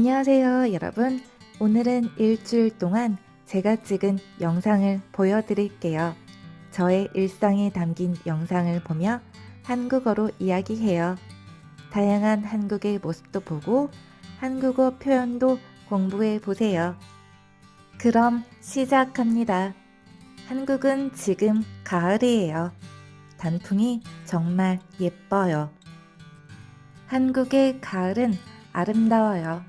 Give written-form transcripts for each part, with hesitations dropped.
안녕하세요, 여러분. 오늘은 일주일 동안 제가 찍은 영상을 보여드릴게요. 저의 일상이 담긴 영상을 보며 한국어로 이야기해요. 다양한 한국의 모습도 보고 한국어 표현도 공부해 보세요. 그럼 시작합니다. 한국은 지금 가을이에요. 단풍이 정말 예뻐요. 한국의 가을은 아름다워요.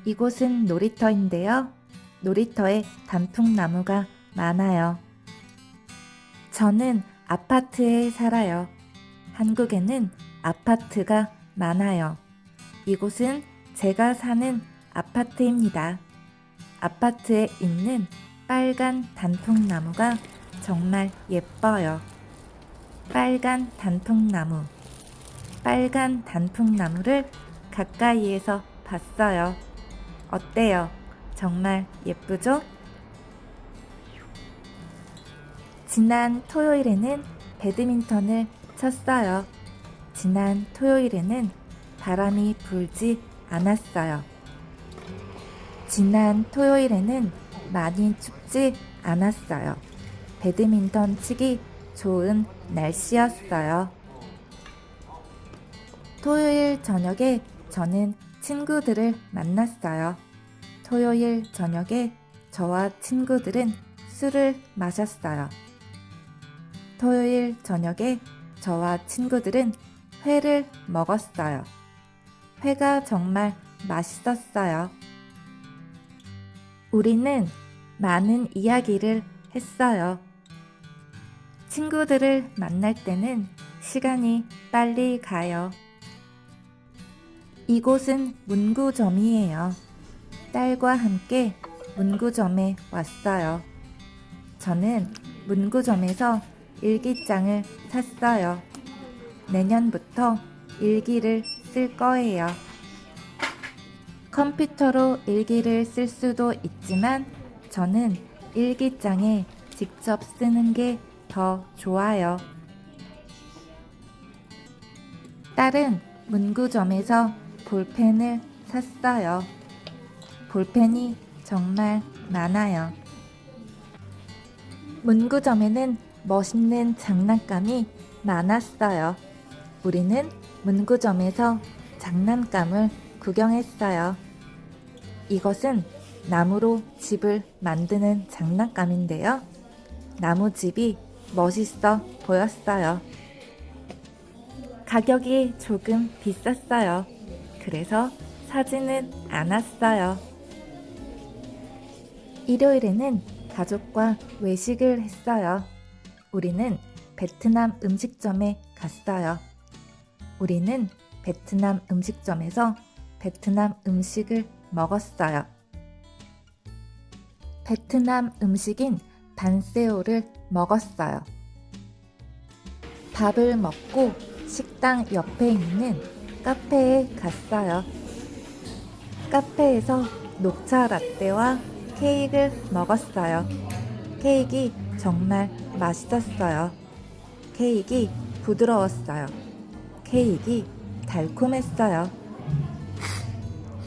이곳은 놀이터인데요. 놀이터에 단풍나무가 많아요. 저는 아파트에 살아요. 한국에는 아파트가 많아요. 이곳은 제가 사는 아파트입니다. 아파트에 있는 빨간 단풍나무가 정말 예뻐요. 빨간 단풍나무. 빨간 단풍나무를 가까이에서 봤어요. 어때요? 정말 예쁘죠? 지난 토요일에는 배드민턴을 쳤어요. 지난 토요일에는 바람이 불지 않았어요. 지난 토요일에는 많이 춥지 않았어요. 배드민턴 치기 좋은 날씨였어요. 토요일 저녁에 저는 친구들을 만났어요. 토요일 저녁에 저와 친구들은 술을 마셨어요. 토요일 저녁에 저와 친구들은 회를 먹었어요. 회가 정말 맛있었어요. 우리는 많은 이야기를 했어요. 친구들을 만날 때는 시간이 빨리 가요. 이곳은 문구점이에요. 딸과 함께 문구점에 왔어요. 저는 문구점에서 일기장을 샀어요. 내년부터 일기를 쓸 거예요. 컴퓨터로 일기를 쓸 수도 있지만 저는 일기장에 직접 쓰는 게 더 좋아요. 딸은 문구점에서 볼펜을 샀어요. 볼펜이 정말 많아요. 문구점에는 멋있는 장난감이 많았어요. 우리는 문구점에서 장난감을 구경했어요. 이것은 나무로 집을 만드는 장난감인데요. 나무집이 멋있어 보였어요. 가격이 조금 비쌌어요. 그래서 사지는 않았어요. 일요일에는 가족과 외식을 했어요. 우리는 베트남 음식점에 갔어요. 우리는 베트남 음식점에서 베트남 음식을 먹었어요. 베트남 음식인 반새우를 먹었어요. 밥을 먹고 식당 옆에 있는 카페에 갔어요. 카페에서 녹차 라떼와 케이크를 먹었어요. 케이크 정말 맛있었어요. 케이크 부드러웠어요. 케이크 달콤했어요.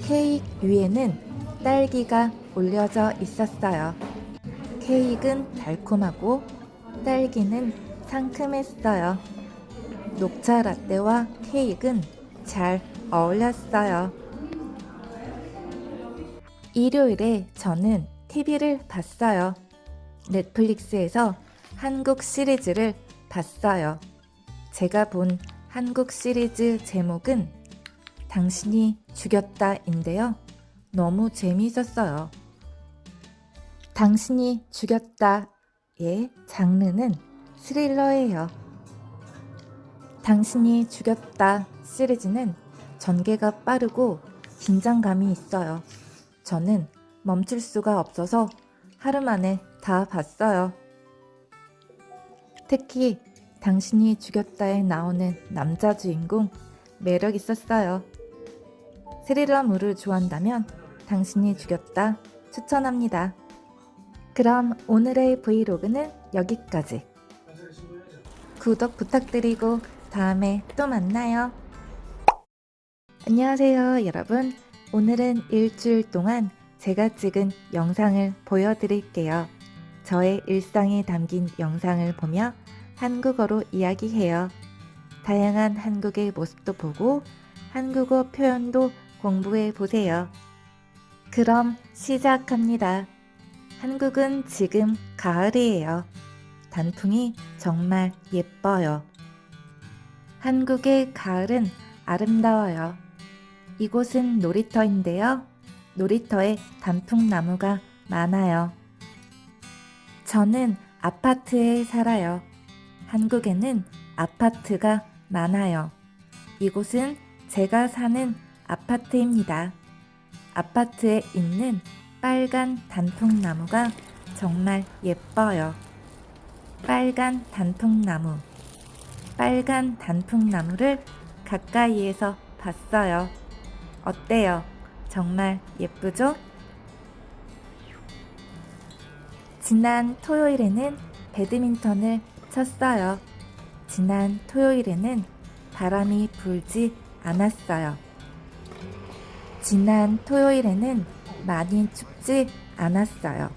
케이크 위에는 딸기가 올려져 있었어요. 케이크는 달콤하고 딸기는 상큼했어요. 녹차 라떼와 케이크는 잘 어울렸어요. 일요일에 저는 TV를 봤어요. 넷플릭스에서 한국 시리즈를 봤어요. 제가 본 한국 시리즈 제목은 당신이 죽였다인데요. 너무 재미있었어요. 당신이 죽였다의 장르는 스릴러예요. 당신이 죽였다 시리즈는 전개가 빠르고 긴장감이 있어요. 저는 멈출 수가 없어서 하루 만에 다 봤어요. 특히 당신이 죽였다에 나오는 남자 주인공 매력 있었어요. 스릴러물을 좋아한다면 당신이 죽였다 추천합니다. 그럼 오늘의 브이로그는 여기까지. 구독 부탁드리고 다음에 또 만나요. 안녕하세요, 여러분. 오늘은 일주일 동안 제가 찍은 영상을 보여드릴게요. 저의 일상이 담긴 영상을 보며 한국어로 이야기해요. 다양한 한국의 모습도 보고 한국어 표현도 공부해 보세요. 그럼 시작합니다. 한국은 지금 가을이에요. 단풍이 정말 예뻐요. 한국의 가을은 아름다워요. 이곳은 놀이터인데요. 놀이터에 단풍나무가 많아요. 저는 아파트에 살아요. 한국에는 아파트가 많아요. 이곳은 제가 사는 아파트입니다. 아파트에 있는 빨간 단풍나무가 정말 예뻐요. 빨간 단풍나무. 빨간 단풍나무를 가까이에서 봤어요. 어때요? 정말 예쁘죠? 지난 토요일에는 배드민턴을 쳤어요. 지난 토요일에는 바람이 불지 않았어요. 지난 토요일에는 많이 춥지 않았어요.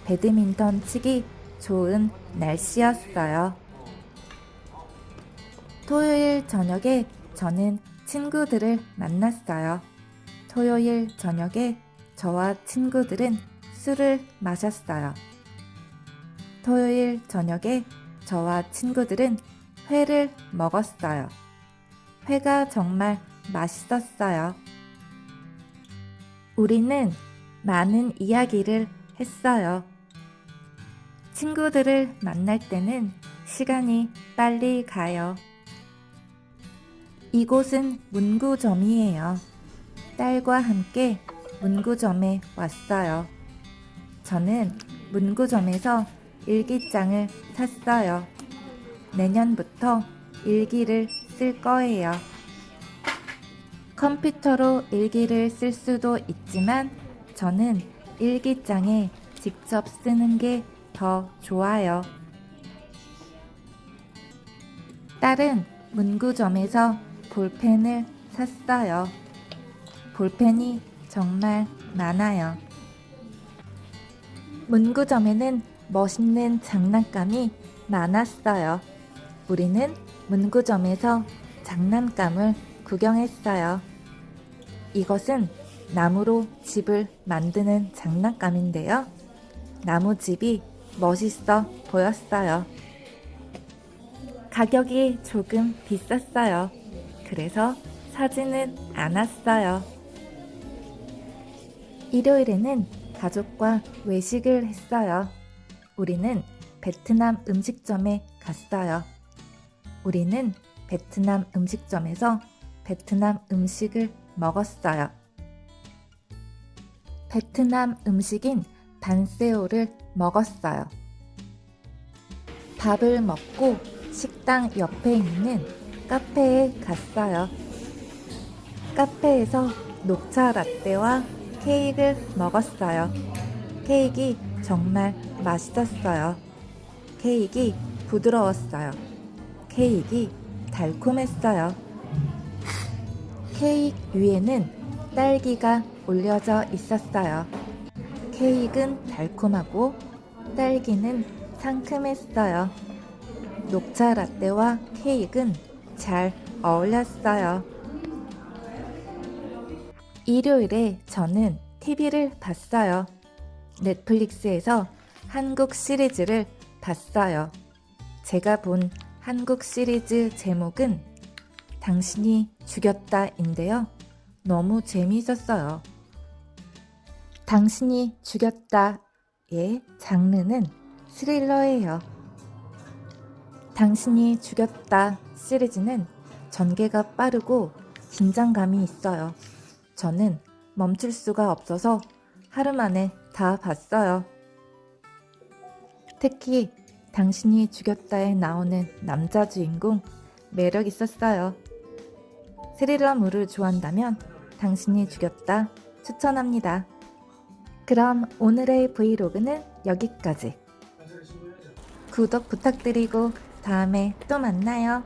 배드민턴 치기 좋은 날씨였어요. 토요일 저녁에 저는 친구들을 만났어요. 토요일 저녁에 저와 친구들은 술을 마셨어요. 토요일 저녁에 저와 친구들은 회를 먹었어요. 회가 정말 맛있었어요. 우리는 많은 이야기를 했어요. 친구들을 만날 때는 시간이 빨리 가요. 이곳은 문구점이에요. 딸과 함께 문구점에 왔어요. 저는 문구점에서 일기장을 샀어요. 내년부터 일기를 쓸 거예요. 컴퓨터로 일기를 쓸 수도 있지만 저는 일기장에 직접 쓰는 게 더 좋아요. 딸은 문구점에서 볼펜을 샀어요. 볼펜이 정말 많아요. 문구점에는 멋있는 장난감이 많았어요. 우리는 문구점에서 장난감을 구경했어요. 이것은 나무로 집을 만드는 장난감인데요. 나무집이 멋있어 보였어요. 가격이 조금 비쌌어요. 그래서 사지는 않았어요. 일요일에는 가족과 외식을 했어요. 우리는 베트남 음식점에 갔어요. 우리는 베트남 음식점에서 베트남 음식을 먹었어요. 베트남 음식인 반새우를 먹었어요. 밥을 먹고 식당 옆에 있는 카페에 갔어요. 카페에서 녹차 라떼와 케이크를 먹었어요. 케이크 정말 맛있었어요. 케이크 부드러웠어요. 케이크 달콤했어요. 케이크 위에는 딸기가 올려져 있었어요. 케이크는 달콤하고 딸기는 상큼했어요. 녹차 라떼와 케이크는 잘 어울렸어요. 일요일에 저는 TV를 봤어요. 넷플릭스에서 한국 시리즈를 봤어요. 제가 본 한국 시리즈 제목은 당신이 죽였다인데요. 너무 재미있었어요. 당신이 죽였다의 장르는 스릴러예요. 당신이 죽였다 시리즈는 전개가 빠르고 긴장감이 있어요. 저는 멈출 수가 없어서 하루 만에 다 봤어요. 특히 당신이 죽였다에 나오는 남자 주인공 매력 있었어요. 스릴러물을 좋아한다면 당신이 죽였다 추천합니다. 그럼 오늘의 브이로그는 여기까지. 구독 부탁드리고 다음에 또 만나요.